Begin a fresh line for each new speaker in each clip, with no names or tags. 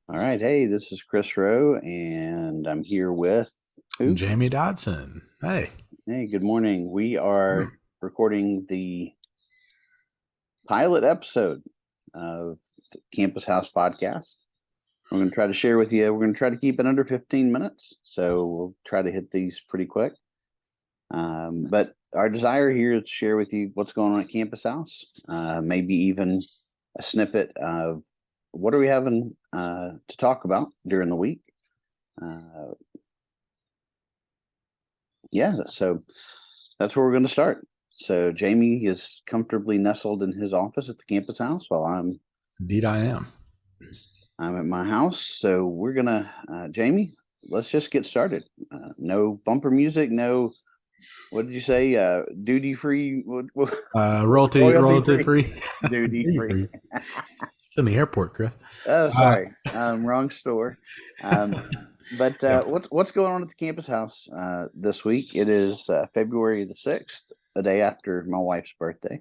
All right. Hey, this is Chris Rowe, and I'm here with who?
Jamie Dodson. Hey.
Hey, good morning. We are recording the pilot episode of the Campus House podcast. We're going to try to share with you. We're going to try to keep it under 15 minutes. So we'll try to hit these pretty quick. But our desire here is to share with you what's going on at Campus House, maybe even a snippet of what are we having to talk about during the week. Yeah, so that's where we're going to start. So Jamie is comfortably nestled in his office at the Campus House while
Indeed, I am.
I'm at my house. So we're gonna Jamie, let's just get started. No bumper music, no, what did you say? Duty free, royalty
Royalty
free,
free.
duty
Duty
free.
free. It's in the airport, Chris.
Oh,
Uh,
sorry, wrong store. But
yeah,
what's going on at the Campus House this week? It is February the 6th, the day after my wife's birthday.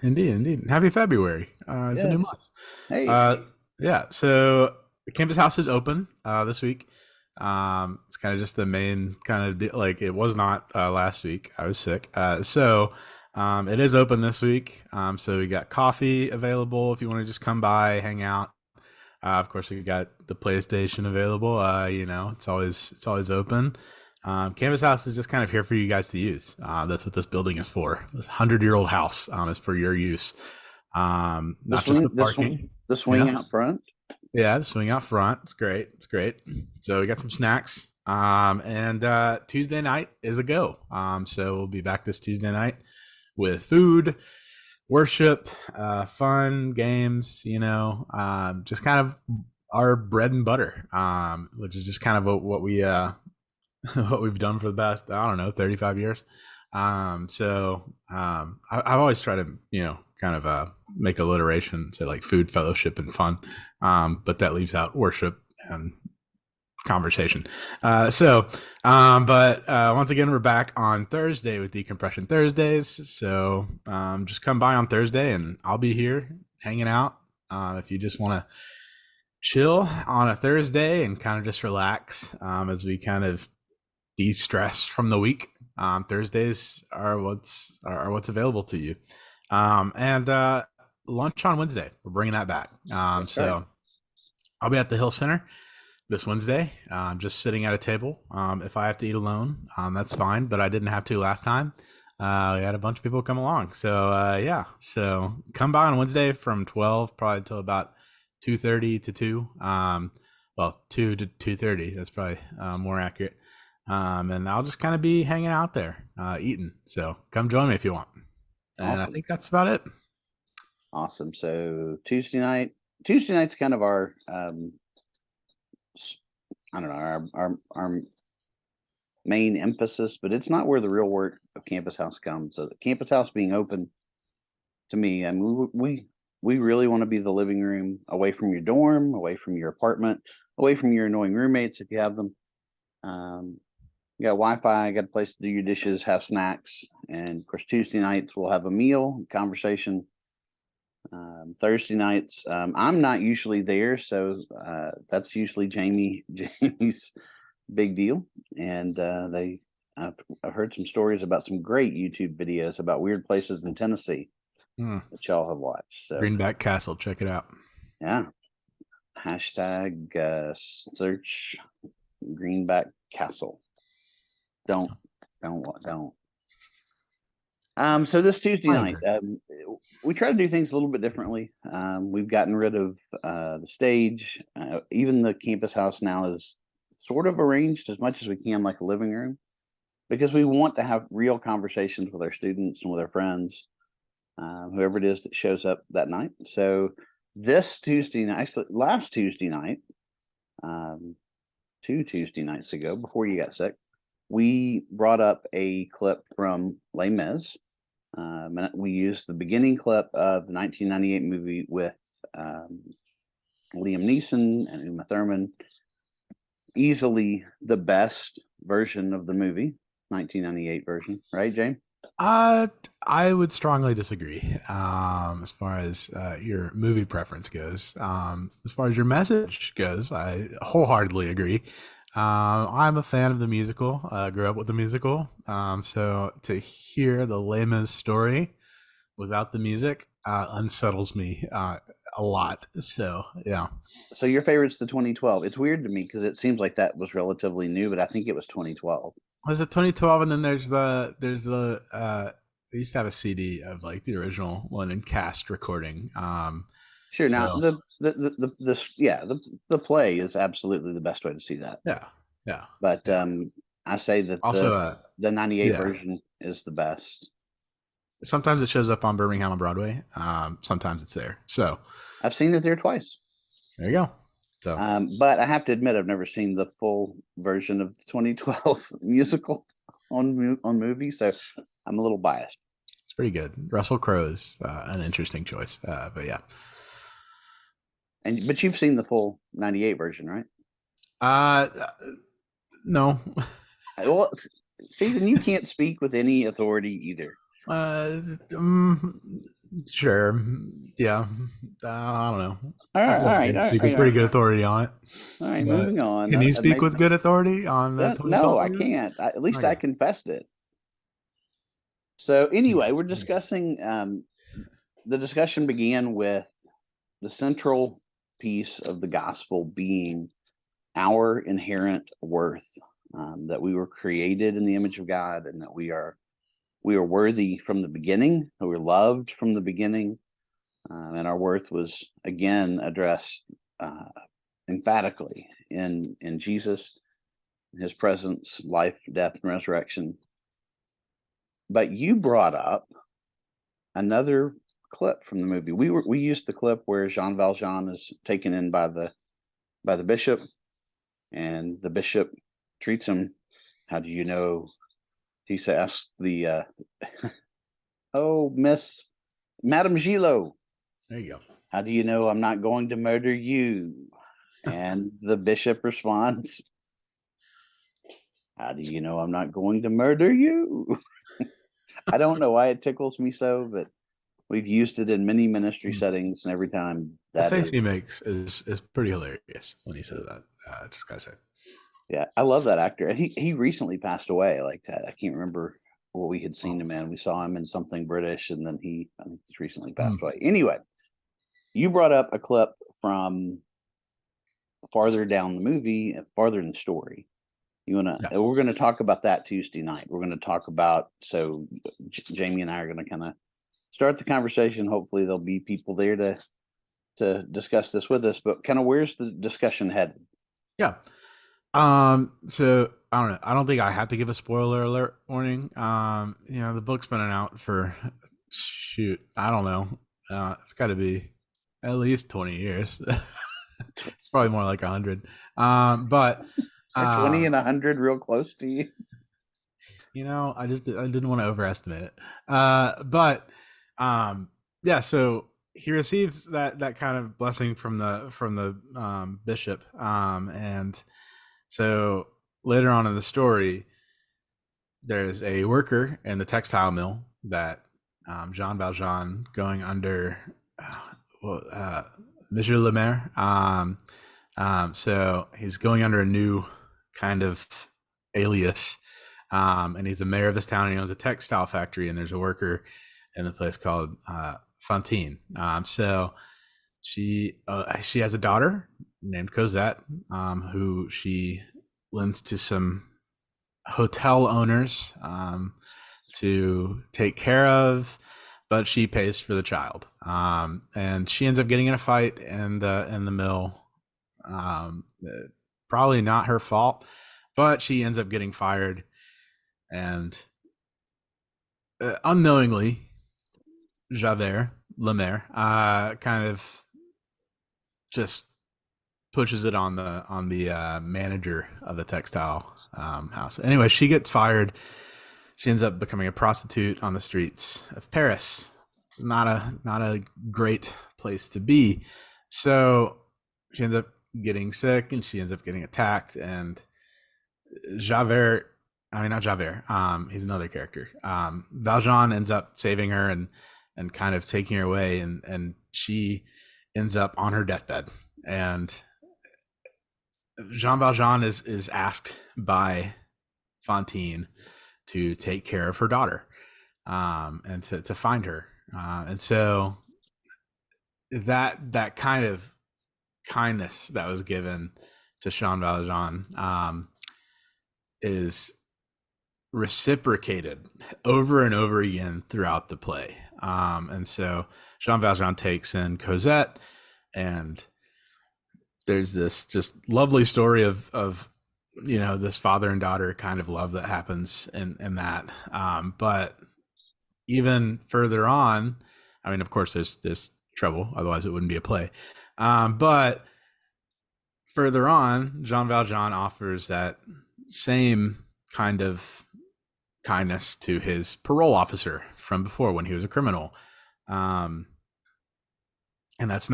indeed. Happy February. It's a new
Yes.
month.
Hey.
Uh, yeah, so the campus house is open this week. It's kind of just the main kind of like it was not last week. I was sick. It is open this week. So we got coffee available if you want to just come by, hang out. Of course, we got the PlayStation available. It's always open. Canvas House is just kind of here for you guys to use. That's what this building is for. This 100-year-old house is for your use.
The
Not just
swing,
the parking.
the
You
swing
know,
out front.
yeah, the swing out front. It's great. It's great. So we got some snacks. And Tuesday night is a go. So we'll be back this Tuesday night with food, worship, fun games, just kind of our bread and butter, which is just kind of what we what we've done for the past, I don't know, 35 years. I've always tried to, kind of make alliteration, say like food, fellowship, and fun. But that leaves out worship and conversation. Once again, we're back on Thursday with Decompression Thursdays. So just come by on Thursday and I'll be here hanging out. If you just want to chill on a Thursday and kind of just relax as we kind of de-stress from the week. Thursdays are what's available to you, and lunch on Wednesday. We're bringing that back.
That's right.
I'll be at the Hill Center this Wednesday. Just sitting at a table. If I have to eat alone, that's fine. But I didn't have to last time. We had a bunch of people come along. So yeah. So come by on Wednesday from 12 probably till about 2:30 to 2. 2 to 2:30. That's probably more accurate. And I'll just kind of be hanging out there, eating. So come join me if you want. And I
Awesome.
think that's about it.
Awesome. So Tuesday night's kind of our, I don't know, our main emphasis, but it's not where the real work of Campus House comes. So the Campus House being open to me, and we really want to be the living room away from your dorm, away from your apartment, away from your annoying roommates if you have them. You got Wi-Fi, got a place to do your dishes, have snacks, and of course Tuesday nights we'll have a meal, conversation. Thursday nights, I'm not usually there, so that's usually Jamie's big deal. And I've heard some stories about some great YouTube videos about weird places in Tennessee
Hmm.
that y'all have watched. So
Greenback Castle, check it out.
yeah, hashtag search Greenback Castle. Don't don't. So this Tuesday
I
night,
agree.
we try to do things a little bit differently. We've gotten rid of the stage. Even the campus house now is sort of arranged as much as we can like a living room because we want to have real conversations with our students and with our friends, whoever it is that shows up that night. So this Tuesday night, actually last Tuesday night, um, 2 Tuesday nights ago, before you got sick, we brought up a clip from Les Mis. And we used the beginning clip of the 1998 movie with um, Liam Neeson and Uma Thurman. Easily the best version of the movie, 1998 version, right, James?
Uh, I would strongly disagree. As far as your movie preference goes, as far as your message goes, I wholeheartedly agree. I'm a fan of the musical. Grew up with the musical. So to hear the layman's story without the music unsettles me a lot. So yeah,
So your favorite's the 2012. It's weird to me because it seems like that was relatively new, but I think it was 2012.
was it 2012? And then there's the they used to have a CD of like the original one in cast recording.
Sure. Now
So
the play is absolutely the best way to see that.
yeah, yeah,
But
yeah.
I say that
Also,
the 98
yeah.
version is the best.
Sometimes it shows up on Birmingham on Broadway. Sometimes it's there. So
I've seen it there twice.
there you go. So
But I have to admit I've never seen the full version of the 2012 musical on movie, so I'm a little biased.
it's pretty good. Russell Crowe's an interesting choice. But yeah.
And but you've seen the full 98 version, right?
Uh, no.
Well, see, then you can't speak with any authority either.
Uh, um, sure. Yeah. I don't know.
All
I
right,
feel
all
like
right,
I
all right,
speak
all
with
right.
pretty good authority on it.
All right,
But
moving on.
can you speak
Maybe,
with good authority on the
no,
2012
I
version?
can't. At least I
Okay.
confessed it. So anyway, we're
Okay.
discussing. The discussion began with the central piece of the gospel being our inherent worth, that we were created in the image of God, and that we are worthy from the beginning. We were loved from the beginning, and our worth was again addressed uh, emphatically in Jesus, His presence, life, death, and resurrection. But you brought up another clip from the movie. We used the clip where Jean Valjean is taken in by the bishop, and the bishop treats him. How do you know? He asks the oh, Miss Madame Gillot,
There you go.
how do you know I'm not going to murder you? And the bishop responds, how do you know I'm not going to murder you? I don't know why it tickles me so, but we've used it in many ministry
Hmm.
settings, and every time
The
that
face
is,
he makes is pretty hilarious when he says that. Just gotta say.
yeah, I love that actor. He recently passed away. Like that, I can't remember what we had seen
Oh.
him in. We saw him in something British, and then I think he's recently passed
Hmm.
away. Anyway, you brought up a clip from farther down the movie, farther in the story.
Yeah.
We're gonna talk about that Tuesday night. We're gonna talk about so Jamie and I are gonna kind of start the conversation. Hopefully, there'll be people there to discuss this with us. But kind of where's the discussion headed?
Yeah. So I don't know. I don't think I have to give a spoiler alert warning. The book's been out for shoot, I don't know. It's got to be at least 20 years. It's probably more like 100. But
Are 20
um,
and 100 real close to you?
I didn't want to overestimate it. But um, yeah. So he receives that kind of blessing from the bishop, and so later on in the story, there's a worker in the textile mill that Jean Valjean going under Monsieur Le Maire. So he's going under a new kind of alias, and he's the mayor of this town. And he owns a textile factory, and there's a worker in the place called Fantine. So she has a daughter named Cosette, who she lends to some hotel owners to take care of, but she pays for the child. And she ends up getting in a fight in the mill. Probably not her fault, but she ends up getting fired, and unknowingly, Javert Lemaire kind of just pushes it on the manager of the textile house. Anyway, she gets fired. She ends up becoming a prostitute on the streets of Paris. It's not a great place to be. So she ends up getting sick, and she ends up getting attacked. And Javert I mean, not Javert. He's another character. Valjean ends up saving her and kind of taking her away, and she ends up on her deathbed. And Jean Valjean is asked by Fantine to take care of her daughter, and to find her. And so that kind of kindness that was given to Jean Valjean is reciprocated over and over again throughout the play. And so Jean Valjean takes in Cosette, and there's this just lovely story of this father and daughter kind of love that happens in that. But even further on, I mean, of course, there's trouble, otherwise it wouldn't be a play. But further on, Jean Valjean offers that same kind of kindness to his parole officer from before when he was a criminal. And that's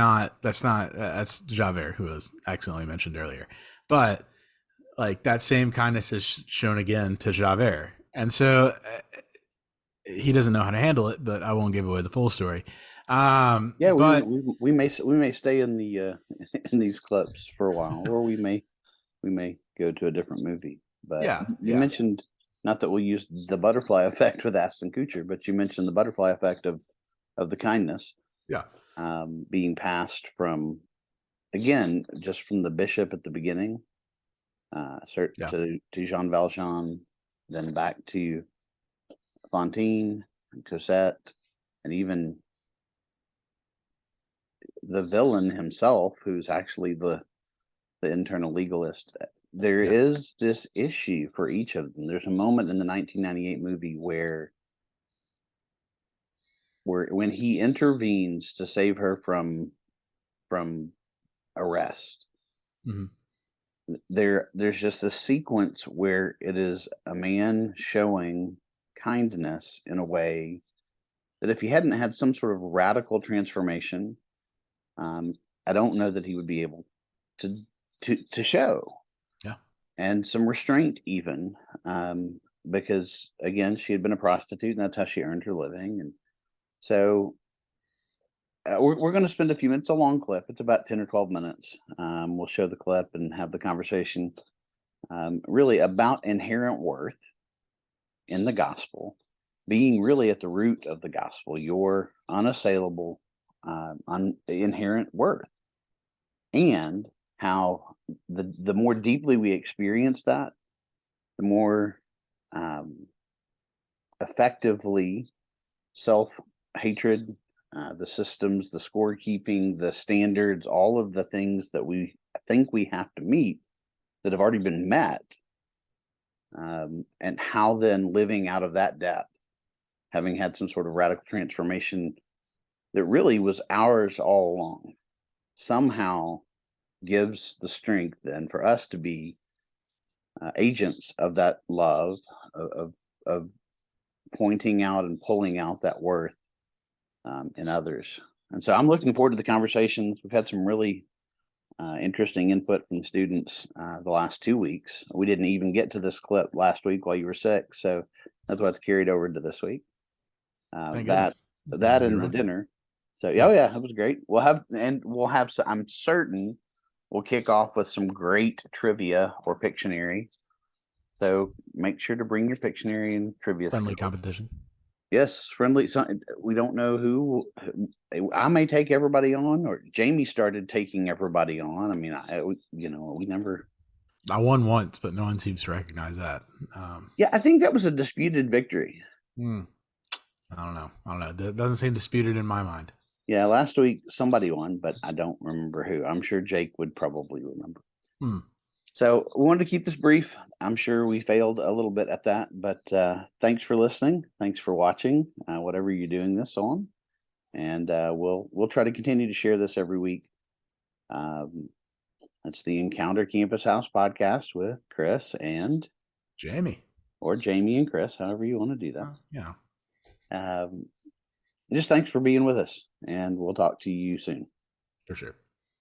Javert, who was accidentally mentioned earlier. But like that same kindness is shown again to Javert. And so he doesn't know how to handle it, but I won't give away the full story.
Yeah,
but
we may stay in the in these clips for a while, or we may go to a different movie. But you
yeah.
mentioned, not that we'll use the butterfly effect with Ashton Kutcher, but you mentioned the butterfly effect of the kindness.
Yeah.
Being passed from, again, just from the bishop at the beginning, to Jean Valjean, then back to Fantine and Cosette, and even the villain himself, who's actually the internal legalist. There is this issue for each of them. There's a moment in the 1998 movie where when he intervenes to save her from arrest,
Mm-hmm.
there's just a sequence where it is a man showing kindness in a way that if he hadn't had some sort of radical transformation, I don't know that he would be able to show.
Yeah.
And some restraint even, because again, she had been a prostitute and that's how she earned her living. And so we're going to spend a few minutes, a long clip. It's about 10 or 12 minutes. We'll show the clip and have the conversation, really about inherent worth in the gospel, being really at the root of the gospel, your unassailable, inherent worth, and how the more deeply we experience that, the more effectively self-hatred, the systems, the scorekeeping, the standards, all of the things that we think we have to meet that have already been met, and how then living out of that depth, having had some sort of radical transformation that really was ours all along, somehow gives the strength then for us to be agents of that love, of pointing out and pulling out that worth in others. And so I'm looking forward to the conversations. We've had some really interesting input from students the last 2 weeks. We didn't even get to this clip last week while you were sick, so that's what's carried over into this week. That and the dinner. So yeah, it was great. We'll have I'm certain we'll kick off with some great trivia or Pictionary. So make sure to bring your Pictionary and trivia.
Friendly competition.
Yes, friendly. So we don't know who. I may take everybody on, or Jamie started taking everybody on. I mean, we never.
I won once, but no one seems to recognize that.
Yeah, I think that was a disputed victory.
I don't know. That doesn't seem disputed in my mind.
Yeah, last week somebody won, but I don't remember who. I'm sure Jake would probably remember. So we wanted to keep this brief. I'm sure we failed a little bit at that, but thanks for listening. Thanks for watching, whatever you're doing this on. And we'll try to continue to share this every week. That's the Encounter Campus House podcast with Chris and
Jamie.
Or Jamie and Chris, however you want to do that. Just thanks for being with us, and we'll talk to you soon.
For sure.